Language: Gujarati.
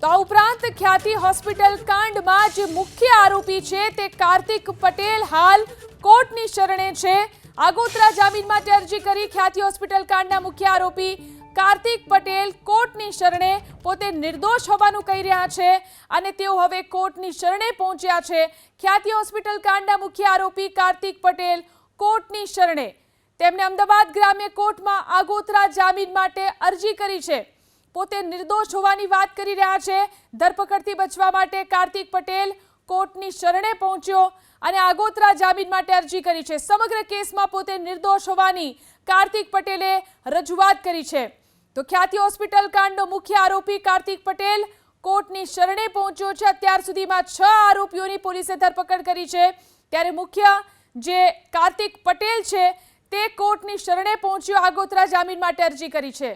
તો આ ઉપરાંત ખ્યાતિ હોસ્પિટલ કાંડમાં જે મુખ્ય આરોપી છે તે કાર્તિક પટેલ હાલ કોર્ટની શરણે છે। આગોતરા જામીન માટે અરજી કરી ખ્યાતિ હોસ્પિટલ કાંડના મુખ્ય આરોપી કાર્તિક પટેલ કોર્ટની શરણે પોતે નિર્દોષ હોવાનું કહી રહ્યા છે અને તેઓ હવે કોર્ટની શરણે પહોંચ્યા છે। ખ્યાતિ હોસ્પિટલ કાંડના મુખ્ય આરોપી કાર્તિક પટેલ કોર્ટની શરણે તેમણે અમદાવાદ ગ્રામ્ય કોર્ટમાં આગોતરા જામીન માટે અરજી કરી છે। પોતે નિર્દોષ હોવાની વાત કરી રહ્યા છે। ધરપકડથી બચવા માટે કાર્તિક પટેલ કોર્ટની શરણે પહોંચ્યો અને આગોતરા જામીન માટે અરજી કરી છે। સમગ્ર કેસમાં પોતે નિર્દોષ હોવાની કાર્તિક પટેલે રજૂઆત કરી છે। તો ખ્યાતિ હોસ્પિટલ કાંડનો મુખ્ય આરોપી કાર્તિક પટેલ કોર્ટની શરણે પહોંચ્યો છે। અત્યાર સુધીમાં 6 આરોપીઓની પોલીસે ધરપકડ કરી છે, ત્યારે મુખ્ય જે કાર્તિક પટેલ છે તે કોર્ટની શરણે પહોંચ્યો, આગોતરા જામીન માટે અરજી કરી છે।